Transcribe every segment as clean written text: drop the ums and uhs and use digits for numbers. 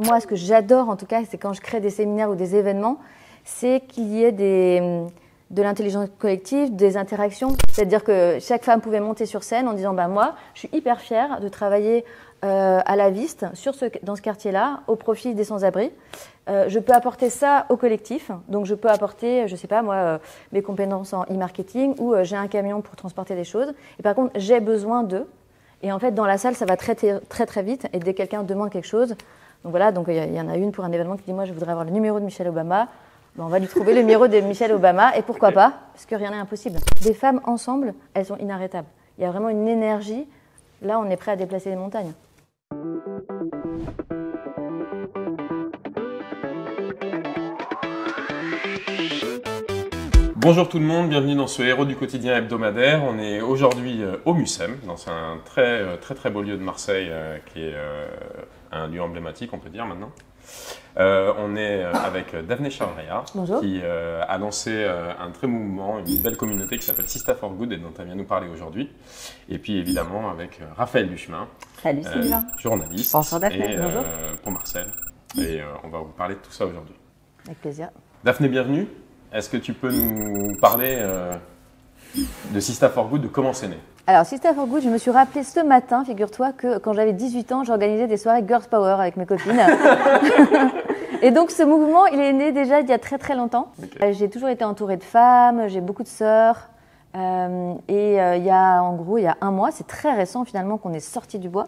Moi, ce que j'adore, en tout cas, c'est quand je crée des séminaires ou des événements, c'est qu'il y ait de l'intelligence collective, des interactions. C'est-à-dire que chaque femme pouvait monter sur scène en disant moi, je suis hyper fière de travailler à la Viste dans ce quartier-là, au profit des sans-abri. Je peux apporter ça au collectif. Donc, je peux apporter, je sais pas moi, mes compétences en e-marketing ou j'ai un camion pour transporter des choses. Et par contre, j'ai besoin d'eux. Et en fait, dans la salle, ça va très, très, très vite. Et dès que quelqu'un demande quelque chose, donc voilà, donc il y en a une pour un événement qui dit moi, je voudrais avoir le numéro de Michelle Obama. On va lui trouver le numéro de Michelle Obama. Et pourquoi pas? Parce que rien n'est impossible. Des femmes ensemble, elles sont inarrêtables. Il y a vraiment une énergie. Là, on est prêt à déplacer les montagnes. Bonjour tout le monde, bienvenue dans ce Héros du quotidien hebdomadaire. On est aujourd'hui au Mucem, dans un très beau lieu de Marseille qui est un lieu emblématique, on peut dire maintenant. On est avec Daphné Chavarria, qui a lancé un très beau mouvement, une belle communauté qui s'appelle Sista for Good et dont elle vient nous parler aujourd'hui. Et puis évidemment avec Raphaël Duchemin, journaliste. Bonjour Daphné. Et pour Marcel. Et on va vous parler de tout ça aujourd'hui. Avec plaisir. Daphné, bienvenue. Est-ce que tu peux nous parler de Sista for Good, de comment c'est né? Alors, Sista for Good, je me suis rappelé ce matin, figure-toi, que quand j'avais 18 ans, j'organisais des soirées Girls Power avec mes copines. Et donc, ce mouvement, il est né déjà il y a très très longtemps. Okay. J'ai toujours été entourée de femmes, j'ai beaucoup de sœurs. Il y a un mois, c'est très récent finalement qu'on est sorti du bois.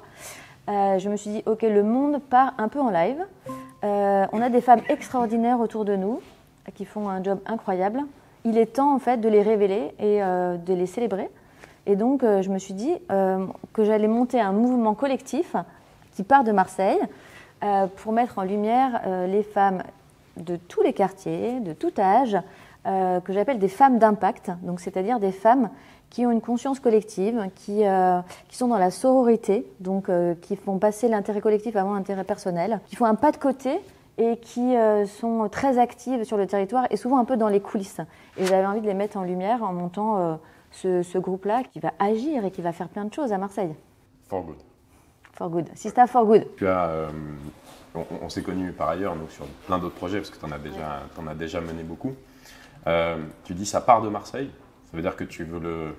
Je me suis dit, ok, le monde part un peu en live. On a des femmes extraordinaires autour de nous, qui font un job incroyable. Il est temps en fait de les révéler et de les célébrer. Et donc je me suis dit que j'allais monter un mouvement collectif qui part de Marseille pour mettre en lumière les femmes de tous les quartiers, de tout âge, que j'appelle des femmes d'impact. Donc c'est-à-dire des femmes qui ont une conscience collective, qui sont dans la sororité, donc qui font passer l'intérêt collectif avant l'intérêt personnel, qui font un pas de côté et qui sont très actives sur le territoire et souvent un peu dans les coulisses. Et j'avais envie de les mettre en lumière en montant ce groupe-là qui va agir et qui va faire plein de choses à Marseille. For Good. For Good. Sista for Good. Tu as, on s'est connus par ailleurs donc, sur plein d'autres projets parce que tu en as déjà mené beaucoup. Tu dis ça part de Marseille. Ça veut dire que tu veux le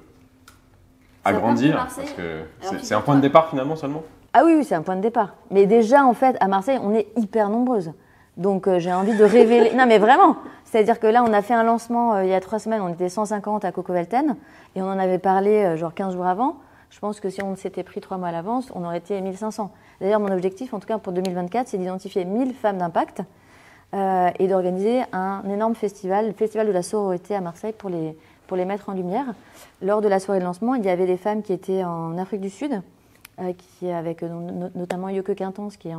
agrandir parce que c'est un point de départ finalement seulement. Ah oui, c'est un point de départ. Mais déjà, en fait, à Marseille, on est hyper nombreuses. Donc, j'ai envie de révéler... Non, mais vraiment. C'est-à-dire que là, on a fait un lancement il y a 3 semaines. On était 150 à Coco Velten. Et on en avait parlé genre 15 jours avant. Je pense que si on s'était pris 3 mois à l'avance, on aurait été 1500. D'ailleurs, mon objectif, en tout cas pour 2024, c'est d'identifier 1000 femmes d'impact et d'organiser un énorme festival, le festival de la sororité à Marseille pour les mettre en lumière. Lors de la soirée de lancement, il y avait des femmes qui étaient en Afrique du Sud, qui avec notamment Yoke Quintance qui est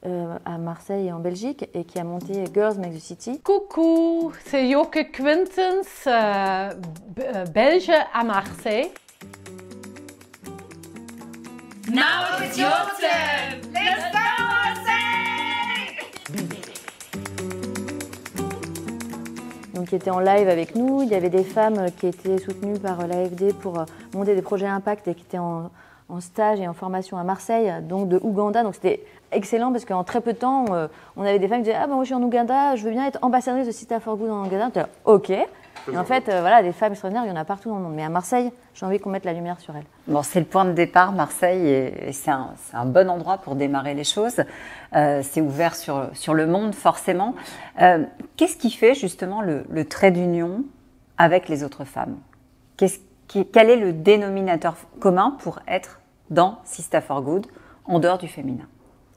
à Marseille et en Belgique et qui a monté Girls Make the City. Coucou, c'est Yoke Quintance, belge à Marseille. Now it's your turn! Let's go Marseille! Donc qui était en live avec nous, il y avait des femmes qui étaient soutenues par l'AFD pour monter des projets impact et qui étaient en stage et en formation à Marseille, donc de Ouganda. Donc c'était excellent parce qu'en très peu de temps, on avait des femmes qui disaient « Ah ben moi je suis en Ouganda, je veux bien être ambassadrice de Sista for Good en Ouganda. » Ok. Et en fait, voilà, des femmes extraordinaires, il y en a partout dans le monde. Mais à Marseille, j'ai envie qu'on mette la lumière sur elles. Bon, c'est le point de départ, Marseille, et c'est un bon endroit pour démarrer les choses. C'est ouvert sur le monde, forcément. Qu'est-ce qui fait justement le trait d'union avec les autres femmes? Quel est le dénominateur commun pour être dans Sista for Good, en dehors du féminin?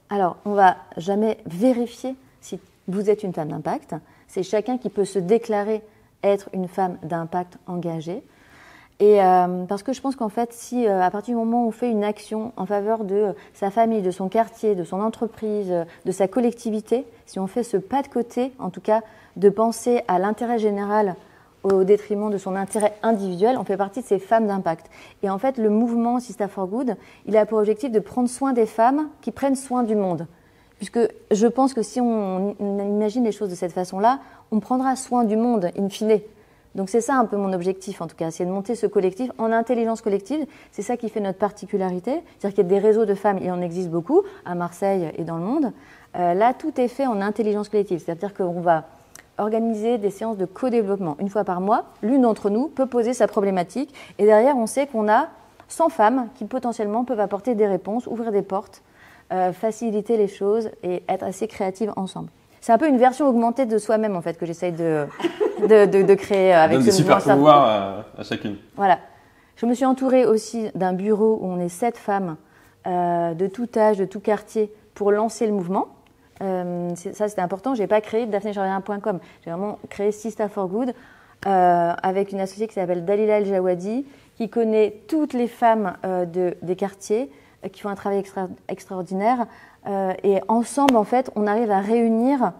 Alors, on ne va jamais vérifier si vous êtes une femme d'impact. C'est chacun qui peut se déclarer être une femme d'impact engagée. Et parce que je pense qu'en fait, si à partir du moment où on fait une action en faveur de sa famille, de son quartier, de son entreprise, de sa collectivité, si on fait ce pas de côté, en tout cas, de penser à l'intérêt général au détriment de son intérêt individuel, on fait partie de ces femmes d'impact. Et en fait, le mouvement Sista for Good, il a pour objectif de prendre soin des femmes qui prennent soin du monde. Puisque je pense que si on imagine les choses de cette façon-là, on prendra soin du monde, in fine. Donc c'est ça un peu mon objectif en tout cas, c'est de monter ce collectif en intelligence collective. C'est ça qui fait notre particularité. C'est-à-dire qu'il y a des réseaux de femmes, il en existe beaucoup, à Marseille et dans le monde. Là, tout est fait en intelligence collective. C'est-à-dire qu'on va organiser des séances de co-développement. Une fois par mois, l'une d'entre nous peut poser sa problématique. Et derrière, on sait qu'on a 100 femmes qui potentiellement peuvent apporter des réponses, ouvrir des portes, faciliter les choses et être assez créatives ensemble. C'est un peu une version augmentée de soi-même, en fait, que j'essaye de créer avec ce mouvement. Donne des super pouvoirs à chacune. Voilà. Je me suis entourée aussi d'un bureau où on est 7 femmes de tout âge, de tout quartier, pour lancer le mouvement. Ça, c'était important. Je n'ai pas créé daphnéjardin.com. J'ai vraiment créé Sista for Good avec une associée qui s'appelle Dalila El Jawadi, qui connaît toutes les femmes des quartiers, qui font un travail extraordinaire. Et ensemble, en fait, on arrive à réunir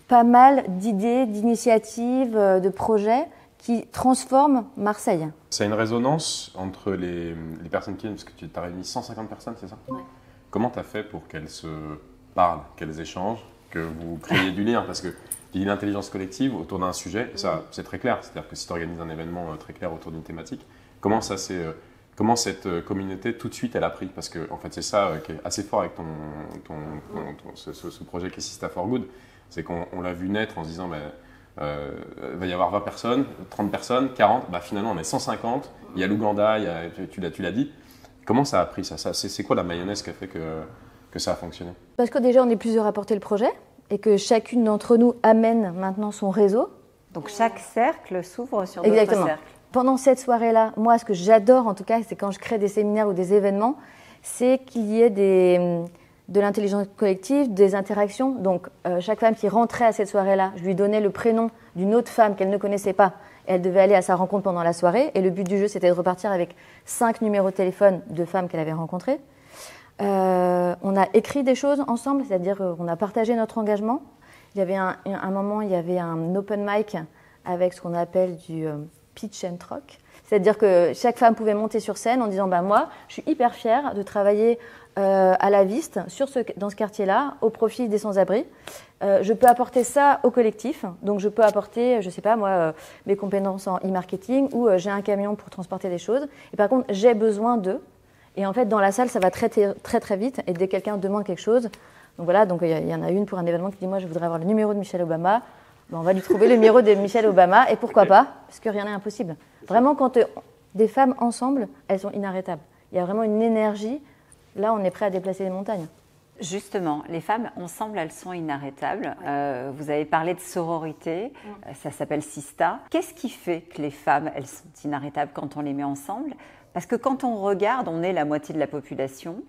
pas mal d'idées, d'initiatives, de projets qui transforment Marseille. C'est une résonance entre les personnes qui viennent, parce que tu as réuni 150 personnes, c'est ça? Ouais. Comment tu as fait pour qu'elles se parlent, qu'elles échangent, que vous créiez du lien? Parce que tu dis l'intelligence collective autour d'un sujet, et ça c'est très clair, c'est-à-dire que si tu organises un événement très clair autour d'une thématique, comment cette communauté tout de suite elle a pris? Parce que en fait c'est ça qui est assez fort avec ce projet qui est Sista for Good, c'est qu'on l'a vu naître en se disant va y avoir 20 personnes, 30 personnes, 40, finalement on est 150, il y a l'Ouganda, tu l'as dit. Comment ça a pris ça? C'est quoi la mayonnaise qui a fait que ça a fonctionné? Parce que déjà on est plusieurs à porter le projet et que chacune d'entre nous amène maintenant son réseau. Donc chaque cercle s'ouvre sur d'autres Exactement. cercles. Pendant cette soirée-là, moi ce que j'adore en tout cas, c'est quand je crée des séminaires ou des événements, c'est qu'il y ait de l'intelligence collective, des interactions. Donc chaque femme qui rentrait à cette soirée-là, je lui donnais le prénom d'une autre femme qu'elle ne connaissait pas. Elle devait aller à sa rencontre pendant la soirée. Et le but du jeu, c'était de repartir avec 5 numéros de téléphone de femmes qu'elle avait rencontrées. On a écrit des choses ensemble, c'est-à-dire qu'on a partagé notre engagement. Il y avait un moment, il y avait un open mic avec ce qu'on appelle du pitch and talk. C'est-à-dire que chaque femme pouvait monter sur scène en disant moi, je suis hyper fière de travailler à la Viste dans ce quartier-là, au profit des sans-abri. Je peux apporter ça au collectif. Donc, je peux apporter, je ne sais pas moi, mes compétences en e-marketing ou j'ai un camion pour transporter des choses. Et par contre, j'ai besoin d'eux. Et en fait, dans la salle, ça va très, très, très vite. Et dès que quelqu'un demande quelque chose, donc voilà, donc il y en a une pour un événement qui dit moi, je voudrais avoir le numéro de Michelle Obama. On va lui trouver le numéro de Michelle Obama. Et pourquoi pas? Parce que rien n'est impossible. Vraiment, quand des femmes ensemble, elles sont inarrêtables. Il y a vraiment une énergie. Là, on est prêt à déplacer les montagnes. Justement, les femmes ensemble, elles sont inarrêtables. Vous avez parlé de sororité, ça s'appelle Sista. Qu'est-ce qui fait que les femmes, elles sont inarrêtables quand on les met ensemble? Parce que quand on regarde, on est la moitié de la population.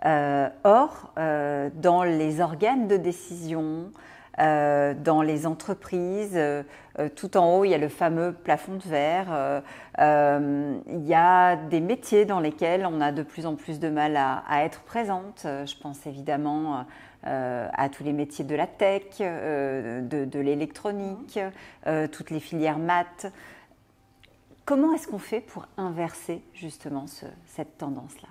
Or, dans les organes de décision, dans les entreprises, tout en haut, il y a le fameux plafond de verre. Il y a des métiers dans lesquels on a de plus en plus de mal à être présente. Je pense évidemment à tous les métiers de la tech, de l'électronique, toutes les filières maths. Comment est-ce qu'on fait pour inverser justement cette tendance-là?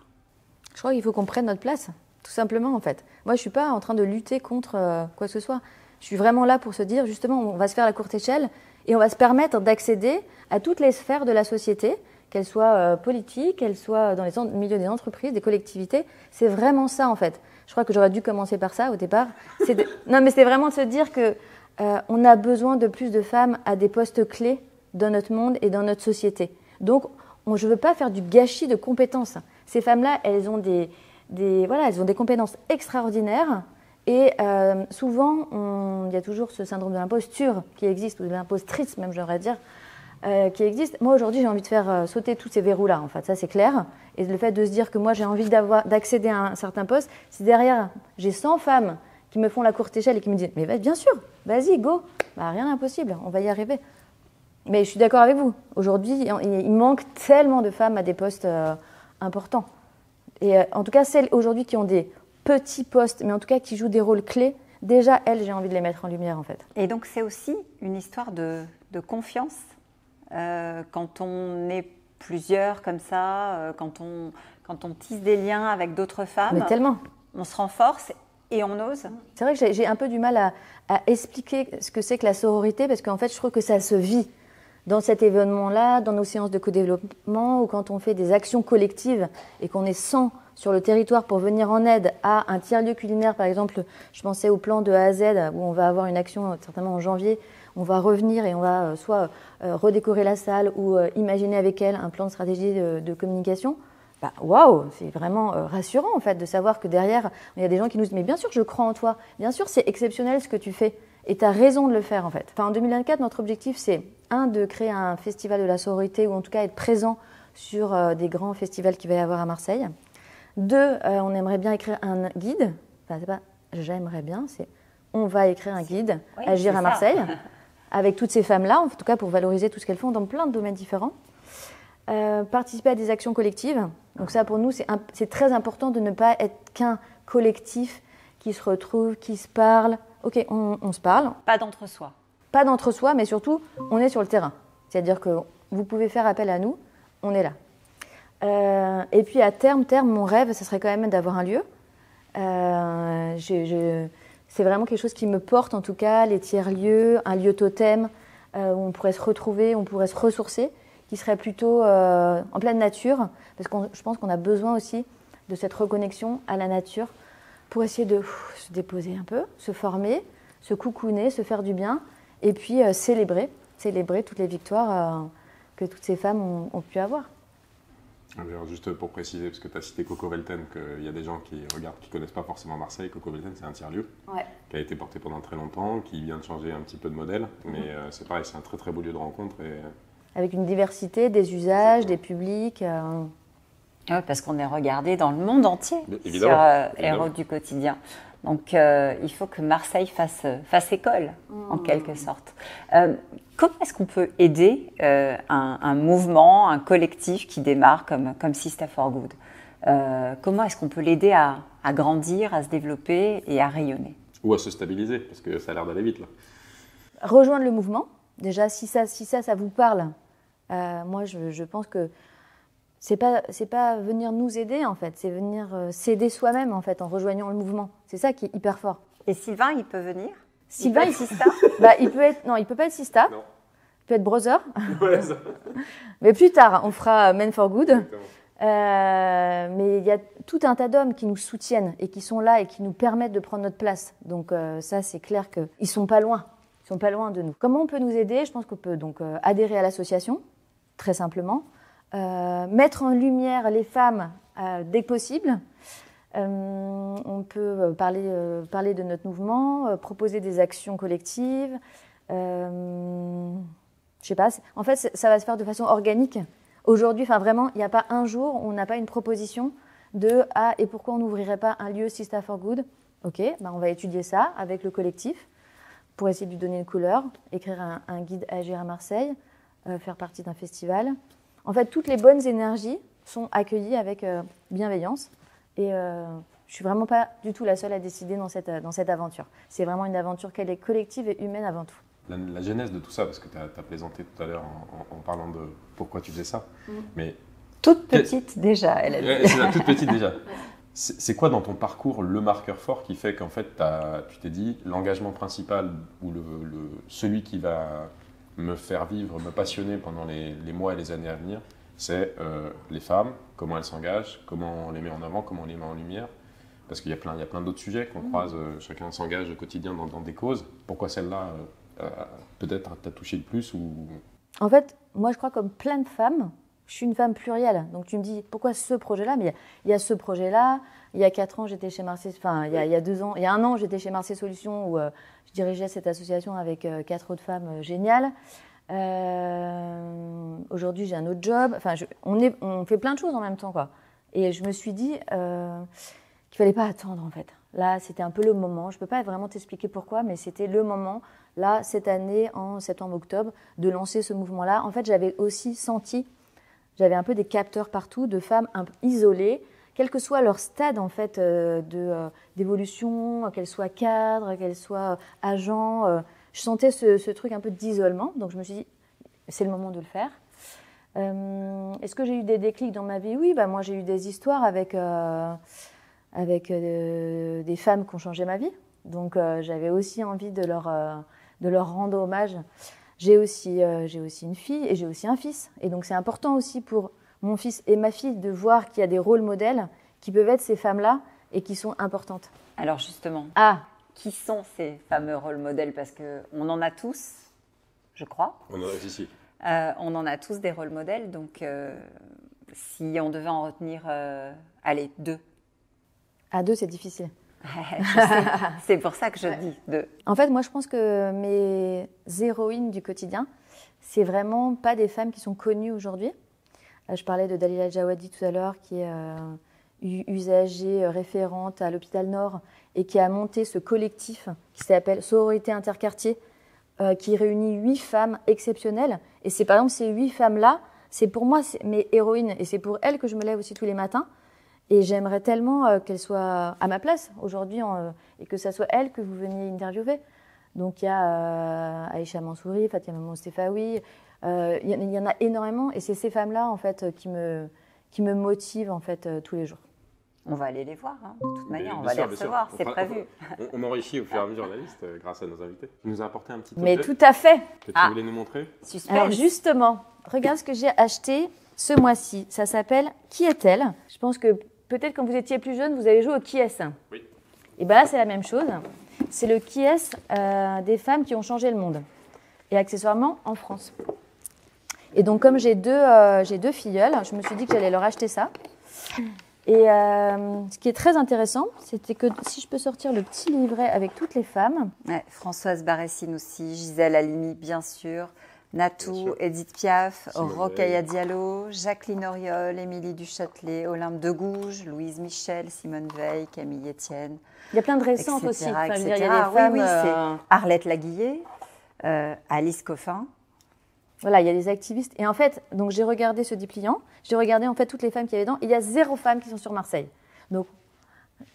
Je crois qu'il faut qu'on prenne notre place, tout simplement en fait. Moi, je ne suis pas en train de lutter contre quoi que ce soit. Je suis vraiment là pour se dire, justement, on va se faire la courte échelle et on va se permettre d'accéder à toutes les sphères de la société, qu'elles soient politiques, qu'elles soient dans les milieux des entreprises, des collectivités. C'est vraiment ça en fait. Je crois que j'aurais dû commencer par ça au départ. Non, mais c'est vraiment de se dire qu'on a besoin de plus de femmes à des postes clés dans notre monde et dans notre société. Donc, je ne veux pas faire du gâchis de compétences. Ces femmes-là, elles ont elles ont des compétences extraordinaires et souvent, il y a toujours ce syndrome de l'imposture qui existe, ou de l'impostrice même, j'aimerais dire, qui existe. Moi, aujourd'hui, j'ai envie de faire sauter tous ces verrous-là, en fait, ça c'est clair. Et le fait de se dire que moi, j'ai envie d'accéder à un certain poste, si derrière, j'ai 100 femmes qui me font la courte échelle et qui me disent « Mais bien sûr, vas-y, go !» Rien d'impossible, on va y arriver. Mais je suis d'accord avec vous. Aujourd'hui, il manque tellement de femmes à des postes importants. Et en tout cas, celles aujourd'hui qui ont des petits postes, mais en tout cas qui jouent des rôles clés, déjà, elles, j'ai envie de les mettre en lumière, en fait. Et donc, c'est aussi une histoire de confiance. Quand on est plusieurs comme ça, quand on tisse des liens avec d'autres femmes, mais tellement. On se renforce et on ose. C'est vrai que j'ai un peu du mal à expliquer ce que c'est que la sororité, parce qu'en fait, je trouve que ça se vit. dans cet événement-là, dans nos séances de co-développement, ou quand on fait des actions collectives et qu'on est 100 sur le territoire pour venir en aide à un tiers-lieu culinaire, par exemple, je pensais au plan de A à Z, où on va avoir une action certainement en janvier, on va revenir et on va soit redécorer la salle ou imaginer avec elle un plan de stratégie de communication. Bah, waouh, c'est vraiment rassurant en fait de savoir que derrière, il y a des gens qui nous disent « mais bien sûr je crois en toi, bien sûr c'est exceptionnel ce que tu fais ». Et tu as raison de le faire en fait. Enfin, en 2024, notre objectif c'est de créer un festival de la sororité ou en tout cas être présent sur des grands festivals qu'il va y avoir à Marseille. 2, on aimerait bien écrire un guide. Enfin, c'est pas j'aimerais bien, c'est on va écrire un guide, oui, Agir à Marseille, avec toutes ces femmes-là, en tout cas pour valoriser tout ce qu'elles font dans plein de domaines différents. Participer à des actions collectives. Donc ça pour nous c'est très important de ne pas être qu'un collectif qui se retrouve, qui se parle. Ok, on se parle. Pas d'entre-soi. Pas d'entre-soi, mais surtout, on est sur le terrain. C'est-à-dire que vous pouvez faire appel à nous, on est là. Et puis à terme, mon rêve, ce serait quand même d'avoir un lieu. C'est vraiment quelque chose qui me porte, en tout cas, les tiers-lieux, un lieu totem, où on pourrait se retrouver, on pourrait se ressourcer, qui serait plutôt en pleine nature, parce que je pense qu'on a besoin aussi de cette reconnexion à la nature, pour essayer de se déposer un peu, se former, se coucouner, se faire du bien, et puis célébrer toutes les victoires que toutes ces femmes ont pu avoir. Alors juste pour préciser, parce que tu as cité Coco Velten, qu'il y a des gens qui regardent, qui ne connaissent pas forcément Marseille. Coco Velten, c'est un tiers-lieu qui a été porté pendant très longtemps, qui vient de changer un petit peu de modèle, mais c'est pareil, c'est un très très beau lieu de rencontre. Avec une diversité des usages, des publics. Oui, parce qu'on est regardé dans le monde entier sur Héros du quotidien. Donc, il faut que Marseille fasse école, en quelque sorte. Comment est-ce qu'on peut aider un mouvement, un collectif qui démarre comme Sister for Good? Comment est-ce qu'on peut l'aider à grandir, à se développer et à rayonner? Ou à se stabiliser, parce que ça a l'air d'aller vite, là. Rejoindre le mouvement. Déjà, si ça vous parle, moi, je pense que c'est pas venir nous aider en fait, c'est venir s'aider soi-même en fait en rejoignant le mouvement. C'est ça qui est hyper fort. Et Sylvain, il peut venir? Sylvain, il Sista? il peut pas être Sista. Non. Il peut être brother. Ouais, ça. Mais plus tard, on fera Men for Good. Mais il y a tout un tas d'hommes qui nous soutiennent et qui sont là et qui nous permettent de prendre notre place. Donc ça, c'est clair qu'ils sont pas loin. Ils sont pas loin de nous. Comment on peut nous aider? Je pense qu'on peut donc adhérer à l'association, très simplement. Mettre en lumière les femmes dès que possible. On peut parler de notre mouvement, proposer des actions collectives. Je sais pas. En fait, ça va se faire de façon organique. Aujourd'hui, enfin vraiment, il n'y a pas un jour où on n'a pas une proposition de « Ah, et pourquoi on n'ouvrirait pas un lieu Sister for Good ?» Ok, on va étudier ça avec le collectif pour essayer de lui donner une couleur, écrire un guide Agir à Marseille, faire partie d'un festival. En fait, toutes les bonnes énergies sont accueillies avec bienveillance. Et je suis vraiment pas du tout la seule à décider dans cette aventure. C'est vraiment une aventure qu'elle est collective et humaine avant tout. La genèse de tout ça, parce que tu as plaisanté tout à l'heure en parlant de pourquoi tu faisais ça. Mais toute petite déjà, elle a dit. C'est toute petite déjà. C'est quoi dans ton parcours le marqueur fort qui fait qu'en fait tu t'es dit l'engagement principal ou celui qui va me faire vivre, me passionner pendant les mois et les années à venir, c'est les femmes, comment elles s'engagent, comment on les met en avant, comment on les met en lumière. Parce qu'il y a plein d'autres sujets qu'on croise, chacun s'engage au quotidien dans des causes. Pourquoi celle-là, peut-être, t'a touché le plus ou... En fait, moi je crois comme plein de femmes, je suis une femme plurielle. Donc tu me dis, pourquoi ce projet-là? Mais il y a ce projet-là. Il y a 4 ans, j'étais chez Marseille, enfin il y a 2 ans, il y a 1 an, j'étais chez Marseille Solutions où je dirigeais cette association avec 4 autres femmes géniales. Aujourd'hui, j'ai un autre job. Enfin, on fait plein de choses en même temps, quoi. Et je me suis dit qu'il fallait pas attendre, en fait. Là, c'était un peu le moment. Je peux pas vraiment t'expliquer pourquoi, mais c'était le moment, là, cette année, en septembre-octobre, de lancer ce mouvement-là. En fait, j'avais aussi senti, j'avais un peu des capteurs partout de femmes un peu isolées, quel que soit leur stade, en fait, d'évolution, qu'elles soient cadres, qu'elles soient agents. Je sentais ce truc un peu d'isolement, donc je me suis dit, c'est le moment de le faire. Est-ce que j'ai eu des déclics dans ma vie? Oui, moi j'ai eu des histoires avec des femmes qui ont changé ma vie. Donc j'avais aussi envie de leur rendre hommage. j'ai aussi une fille et j'ai aussi un fils. Et donc c'est important aussi pour mon fils et ma fille de voir qu'il y a des rôles modèles qui peuvent être ces femmes-là et qui sont importantes. Alors justement, qui sont ces fameux rôles modèles? Parce qu'on en a tous, je crois. On en a ici. On en a tous des rôles modèles, donc si on devait en retenir, allez, 2. À 2, c'est difficile. Je sais, c'est pour ça que je dis 2. En fait, moi, je pense que mes héroïnes du quotidien, c'est vraiment pas des femmes qui sont connues aujourd'hui. Je parlais de Dalila Djawadi tout à l'heure, qui est usagée référente à l'hôpital Nord et qui a monté ce collectif qui s'appelle Sororité Interquartier, qui réunit 8 femmes exceptionnelles. Et c'est par exemple ces 8 femmes-là, c'est pour moi mes héroïnes et c'est pour elles que je me lève aussi tous les matins. Et j'aimerais tellement qu'elles soient à ma place aujourd'hui et que ça soit elles que vous veniez interviewer. Donc il y a Aïcha Mansouri, Fatima Mostefaoui, il y en a énormément et c'est ces femmes-là en fait qui me motivent en fait tous les jours. On va aller les voir, hein. De toute manière, on va les recevoir, c'est prévu. On enrichit au fur et à mesure la liste grâce à nos invités. Tu nous as apporté un petit Mais objet tout à fait. que tu voulais nous montrer. Suspense. Alors justement, regarde ce que j'ai acheté ce mois-ci. Ça s'appelle Qui est-elle? Je pense que peut-être quand vous étiez plus jeune, vous avez joué au Qui est-ce? Oui. Et bien là, c'est la même chose. C'est le Qui est-ce des femmes qui ont changé le monde. Et accessoirement, en France. Et donc, comme j'ai deux filleules, je me suis dit que j'allais leur acheter ça. Et ce qui est très intéressant, c'était que si je peux sortir le petit livret avec toutes les femmes. Ouais, Françoise Baressine aussi, Gisèle Halimi, bien sûr. Natou, Edith Piaf, Rokhaya Diallo, Jacqueline Auriol, Émilie Duchâtelet, Olympe de Gouges, Louise Michel, Simone Veil, Camille Etienne. Il y a plein de récentes aussi. Etc. Enfin, je veux dire, il y a des femmes, oui, c'est Arlette Laguillet, Alice Coffin. Voilà, il y a des activistes. Et en fait, donc j'ai regardé ce dépliant, j'ai regardé en fait toutes les femmes qu'il y avait dedans. Il y a 0 femmes qui sont sur Marseille. Donc,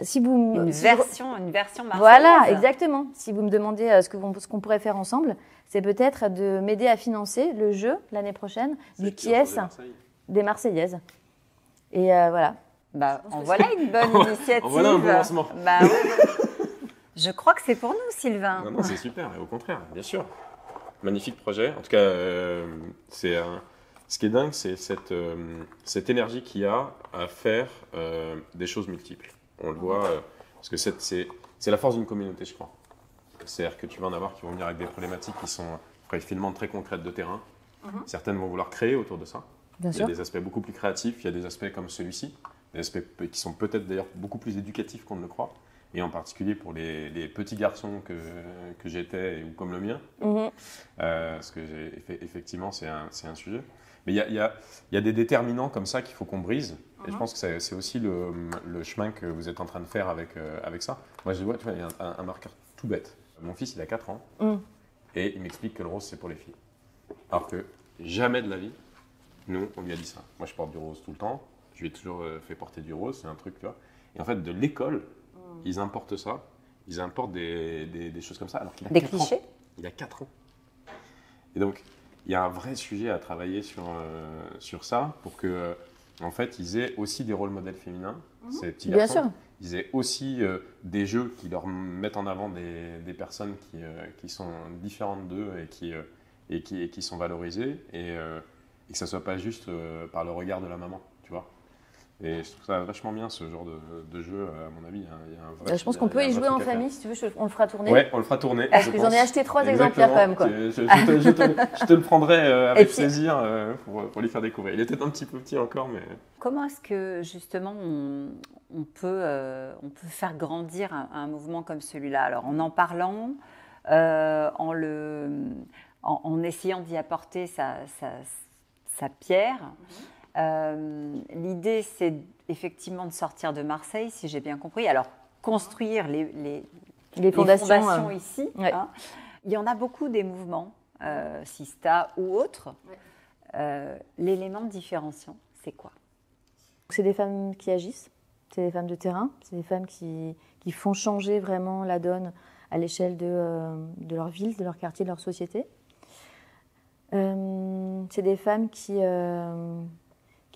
si vous Une version marseillaise. Voilà, exactement. Si vous me demandez ce qu'on pourrait faire ensemble, c'est peut-être de m'aider à financer le jeu l'année prochaine du Qui est-ce des Marseillaises. Et voilà. Bah, en voilà une bonne initiative. En voilà un bon lancement. Bah, oui. Je crois que c'est pour nous, Sylvain. Non, c'est super, et au contraire, bien sûr. Magnifique projet. En tout cas, ce qui est dingue, c'est cette énergie qu'il y a à faire des choses multiples. On le voit, parce que c'est la force d'une communauté, je crois. C'est-à-dire que tu vas en avoir qui vont venir avec des problématiques qui sont finalement très concrètes de terrain. Certaines vont vouloir créer autour de ça. Bien il y sûr. a des aspects beaucoup plus créatifs, il y a des aspects comme celui-ci, des aspects qui sont peut-être d'ailleurs beaucoup plus éducatifs qu'on ne le croit. Et en particulier pour les petits garçons que j'étais, ou comme le mien. Parce que effectivement, c'est un sujet. Mais il y a des déterminants comme ça qu'il faut qu'on brise. Et je pense que c'est aussi le chemin que vous êtes en train de faire avec ça. Moi, je vois, tu vois, il y a un marqueur tout bête. Mon fils, il a 4 ans. Et il m'explique que le rose, c'est pour les filles. Alors que jamais de la vie, nous, on lui a dit ça. Moi, je porte du rose tout le temps. Je lui ai toujours fait porter du rose. C'est un truc, tu vois. Et en fait, de l'école, ils importent ça. Ils importent des choses comme ça. Alors qu'il a 4 clichés. ans. Il a 4 ans. Et donc, il y a un vrai sujet à travailler sur ça pour que, en fait, ils aient aussi des rôles modèles féminins, ces petits garçons. Bien sûr. Ils aient aussi des jeux qui leur mettent en avant des personnes qui sont différentes d'eux et qui sont valorisées et que ça ne soit pas juste par le regard de la maman, tu vois. Et je trouve ça vachement bien, ce genre de jeu, à mon avis. Il y a un vrai, Je pense qu'on peut y jouer en famille, si tu veux, on le fera tourner. Ouais, on le fera tourner. Parce que j'en ai acheté 3 exemplaires quand même. Quoi. Je te le prendrai avec plaisir pour lui faire découvrir. Il était un petit peu petit encore, mais... Comment est-ce que, justement, on peut faire grandir un mouvement comme celui-là? Alors, en parlant, en essayant d'y apporter sa pierre. L'idée, c'est effectivement de sortir de Marseille, si j'ai bien compris. Alors, construire les fondations ici. Ouais. Hein. Il y en a beaucoup des mouvements, Sista ou autres. Ouais. L'élément différenciant, c'est quoi? C'est des femmes qui agissent, c'est des femmes de terrain, c'est des femmes qui font changer vraiment la donne à l'échelle de leur ville, de leur quartier, de leur société. C'est des femmes qui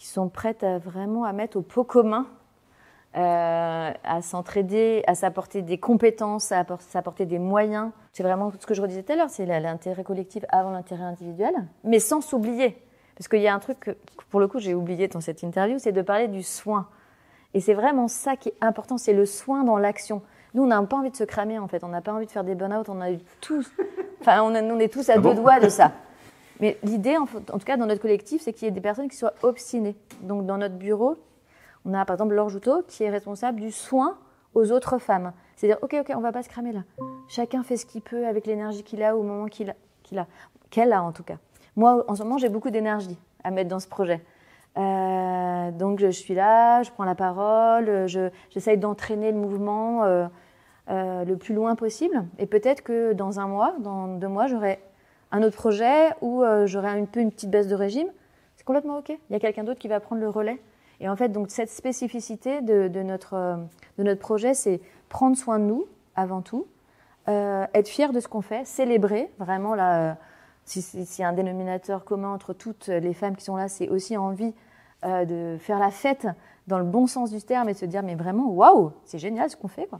sont prêtes à vraiment à mettre au pot commun à s'entraider, à s'apporter des compétences, à s'apporter des moyens. C'est vraiment ce que je redisais tout à l'heure, c'est l'intérêt collectif avant l'intérêt individuel, mais sans s'oublier. Parce qu'il y a un truc que, pour le coup, j'ai oublié dans cette interview, c'est de parler du soin. Et c'est vraiment ça qui est important, c'est le soin dans l'action. Nous, on n'a pas envie de se cramer, en fait. On n'a pas envie de faire des burn-out. On a eu tous... Enfin, on est tous à deux doigts de ça. Mais l'idée, en tout cas, dans notre collectif, c'est qu'il y ait des personnes qui soient obstinées. Donc, dans notre bureau, on a, par exemple, Laure Joutot, qui est responsable du soin aux autres femmes. C'est-à-dire, OK, on ne va pas se cramer là. Chacun fait ce qu'il peut avec l'énergie qu'il a au moment qu'elle a, en tout cas. Moi, en ce moment, j'ai beaucoup d'énergie à mettre dans ce projet. Donc, je suis là, je prends la parole, j'essaye d'entraîner le mouvement le plus loin possible. Et peut-être que dans 1 mois, dans 2 mois, j'aurai un autre projet où j'aurai une petite baisse de régime. C'est complètement OK. Il y a quelqu'un d'autre qui va prendre le relais. Et en fait, donc, cette spécificité de notre projet, c'est prendre soin de nous, avant tout, être fier de ce qu'on fait, célébrer vraiment là. S'il y a un dénominateur commun entre toutes les femmes qui sont là, c'est aussi envie de faire la fête dans le bon sens du terme et de se dire mais vraiment waouh, c'est génial ce qu'on fait quoi.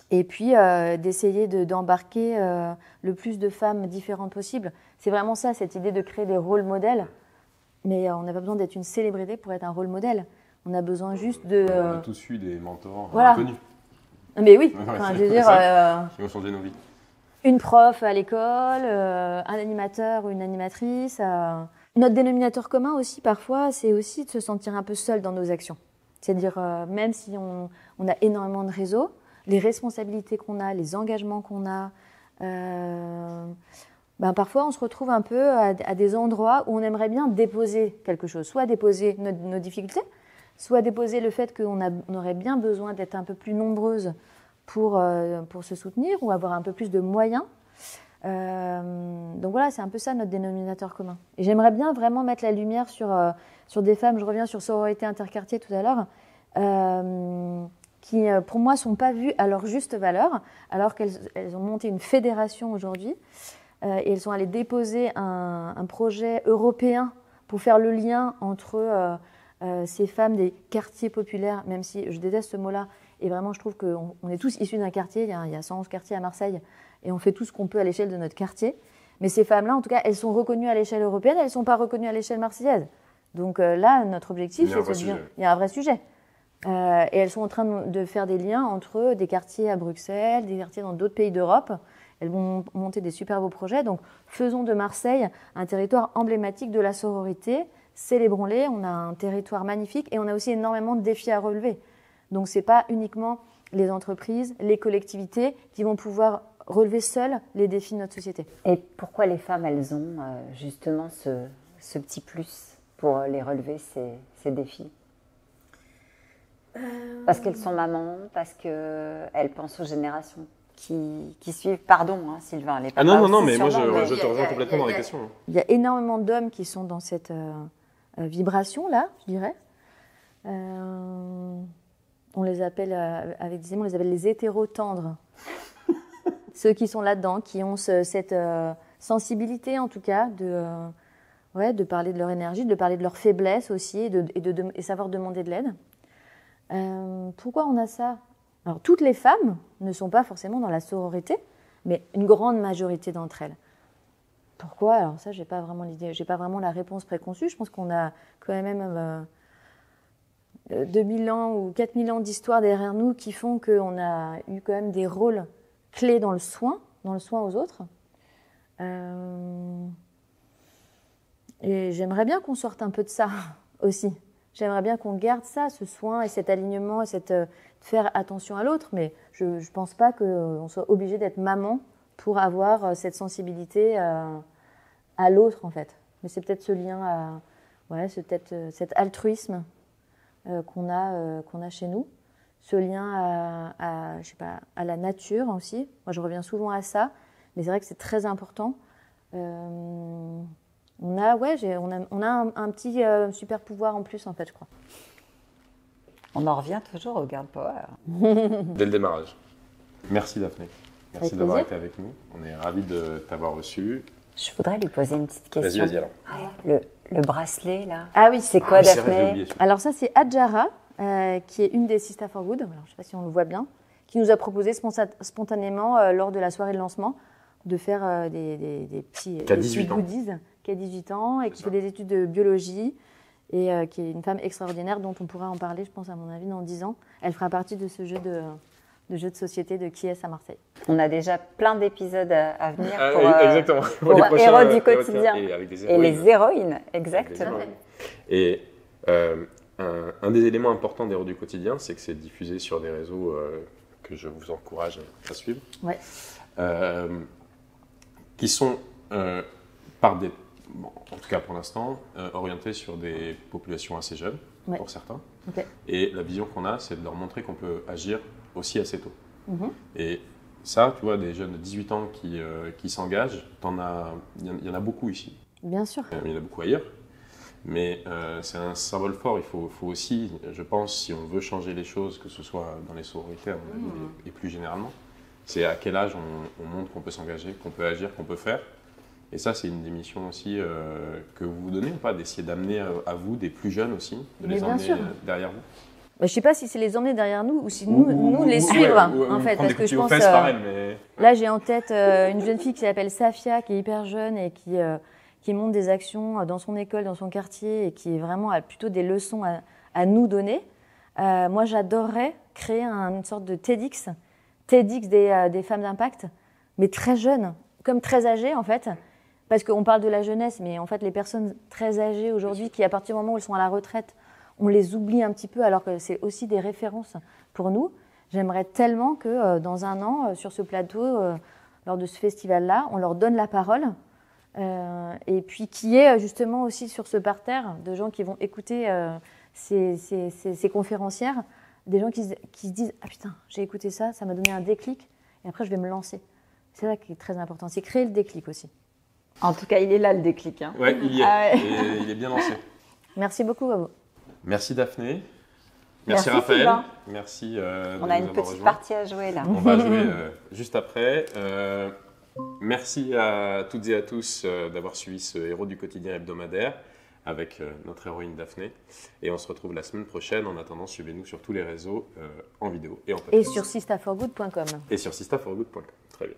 Et puis d'essayer d'embarquer le plus de femmes différentes possible. C'est vraiment ça, cette idée de créer des rôles modèles. Mais on n'a pas besoin d'être une célébrité pour être un rôle modèle. On a besoin juste de... On a tous eu des mentors connus. Mais oui, enfin, je veux dire... qui ont changé nos vies. Une prof à l'école, un animateur ou une animatrice. Notre dénominateur commun aussi, parfois, c'est aussi de se sentir un peu seul dans nos actions. C'est-à-dire, même si on a énormément de réseaux, les responsabilités qu'on a, les engagements qu'on a, parfois on se retrouve un peu à des endroits où on aimerait bien déposer quelque chose. Soit déposer nos difficultés, soit déposer le fait qu'on aurait bien besoin d'être un peu plus nombreuses pour se soutenir ou avoir un peu plus de moyens. Donc voilà, c'est un peu ça notre dénominateur commun. Et j'aimerais bien vraiment mettre la lumière sur des femmes, je reviens sur sororité interquartier tout à l'heure, qui pour moi ne sont pas vues à leur juste valeur, alors qu'elles ont monté une fédération aujourd'hui, et elles sont allées déposer un projet européen pour faire le lien entre ces femmes des quartiers populaires, même si je déteste ce mot-là, et vraiment je trouve qu'on est tous issus d'un quartier, il y a 111 quartiers à Marseille, et on fait tout ce qu'on peut à l'échelle de notre quartier. Mais ces femmes-là, en tout cas, elles sont reconnues à l'échelle européenne, elles ne sont pas reconnues à l'échelle marseillaise. Donc là, notre objectif, c'est de se dire, il y a un vrai sujet. Et elles sont en train de faire des liens entre des quartiers à Bruxelles, des quartiers dans d'autres pays d'Europe. Elles vont monter des super beaux projets. Donc faisons de Marseille un territoire emblématique de la sororité. Célébrons-les, on a un territoire magnifique et on a aussi énormément de défis à relever. Donc ce n'est pas uniquement les entreprises, les collectivités qui vont pouvoir relever seules les défis de notre société. Et pourquoi les femmes, elles ont justement ce petit plus pour les relever, ces défis? Parce qu'elles sont mamans, parce qu'elles pensent aux générations qui suivent. Pardon, hein, Sylvain, les papas non, mais moi sûrement, je te rejoins complètement dans les questions. Il y a énormément d'hommes qui sont dans cette vibration-là, je dirais. On les appelle, avec des mots, on les appelle les hétéros tendres. Ceux qui sont là-dedans, qui ont cette sensibilité, en tout cas, de parler de leur énergie, de parler de leur faiblesse aussi, et savoir demander de l'aide. Pourquoi on a ça? Alors, toutes les femmes ne sont pas forcément dans la sororité, mais une grande majorité d'entre elles. Pourquoi? Alors ça, j'ai pas vraiment l'idée, j'ai pas vraiment la réponse préconçue. Je pense qu'on a quand même 2000 ans ou 4000 ans d'histoire derrière nous qui font qu'on a eu quand même des rôles clés dans le soin aux autres. Et j'aimerais bien qu'on sorte un peu de ça aussi. J'aimerais bien qu'on garde ça, ce soin et cet alignement et faire attention à l'autre, mais je ne pense pas qu'on soit obligé d'être maman pour avoir cette sensibilité à l'autre, en fait. Mais c'est peut-être ce lien c'est peut-être cet altruisme qu'on a chez nous, ce lien je sais pas, à la nature aussi. Moi, je reviens souvent à ça, mais c'est vrai que c'est très important. On a un petit super pouvoir en plus, en fait, je crois. On en revient toujours au girl power. Dès le démarrage. Merci Daphné. Merci Avec d'avoir plaisir. été avec nous. On est ravis de t'avoir reçu. Je voudrais lui poser une petite question. Vas-y alors. le bracelet, là. Ah oui, C'est quoi, Ah, c'est vrai, j'ai Daphné? oublié. Alors ça, c'est Adjara, qui est une des Sister for Good, alors, je ne sais pas si on le voit bien, qui nous a proposé spontanément, lors de la soirée de lancement, de faire des petits, Qui a des 18 petits ans. goodies, qui a 18 ans et qui C'est fait ça. des études de biologie et qui est une femme extraordinaire dont on pourra en parler, je pense, à mon avis, dans 10 ans. Elle fera partie de ce jeu de société de Qui est à Marseille. On a déjà plein d'épisodes à venir Ah, pour, exactement. pour Les prochains, Héros du et quotidien. Et avec des et héroïnes. les héroïnes, Avec des exactement. héroïnes. Et un des éléments importants des Héros du quotidien, c'est que c'est diffusé sur des réseaux que je vous encourage à suivre. Ouais. Qui sont par des, bon, en tout cas pour l'instant, orientés sur des populations assez jeunes, Ouais. pour certains. Ok. Et la vision qu'on a, c'est de leur montrer qu'on peut agir aussi assez tôt. Mhm. Et ça, tu vois, des jeunes de 18 ans qui s'engagent, il y en a beaucoup ici. Bien sûr. Il y en a beaucoup ailleurs. Mais c'est un symbole fort. Il faut aussi, je pense, si on veut changer les choses, que ce soit dans les sororités, à mon avis, et plus généralement, c'est à quel âge on montre qu'on peut s'engager, qu'on peut agir, qu'on peut faire. Et ça, c'est une des missions aussi que vous vous donnez, ou pas, d'essayer d'amener à vous des plus jeunes aussi, de Mais les bien emmener sûr. Derrière vous. Bah, je ne sais pas si c'est les emmener derrière nous ou si nous les suivre, en fait. Parce que je pense, par elle, mais... là, j'ai en tête une jeune fille qui s'appelle Safia, qui est hyper jeune et qui monte des actions dans son école, dans son quartier, et qui vraiment a plutôt des leçons à nous donner. Moi, j'adorerais créer une sorte de TEDx des femmes d'impact, mais très jeunes, comme très âgées, en fait. Parce qu'on parle de la jeunesse, mais en fait, les personnes très âgées aujourd'hui, qui à partir du moment où elles sont à la retraite, on les oublie un petit peu, alors que c'est aussi des références pour nous. J'aimerais tellement que dans un an, sur ce plateau, lors de ce festival-là, on leur donne la parole. Et puis qu'il y ait justement aussi sur ce parterre de gens qui vont écouter ces conférencières, des gens qui se disent « Ah putain, j'ai écouté ça, ça m'a donné un déclic, et après je vais me lancer ». C'est ça qui est très important, c'est créer le déclic aussi. En tout cas, il est là le déclic. Hein. Ouais, il y est. Ah ouais. Et il est bien lancé. Merci beaucoup à vous. Merci Daphné. Merci, Raphaël. Sylvain. Merci On de a nous une avoir petite rejoints. partie à jouer là. On va jouer juste après. Merci à toutes et à tous d'avoir suivi ce Héros du quotidien hebdomadaire avec notre héroïne Daphné. Et on se retrouve la semaine prochaine. En attendant, suivez-nous sur tous les réseaux en vidéo et en podcast. Et sur sistaforgood.com. Et sur sistaforgood.com. Très bien.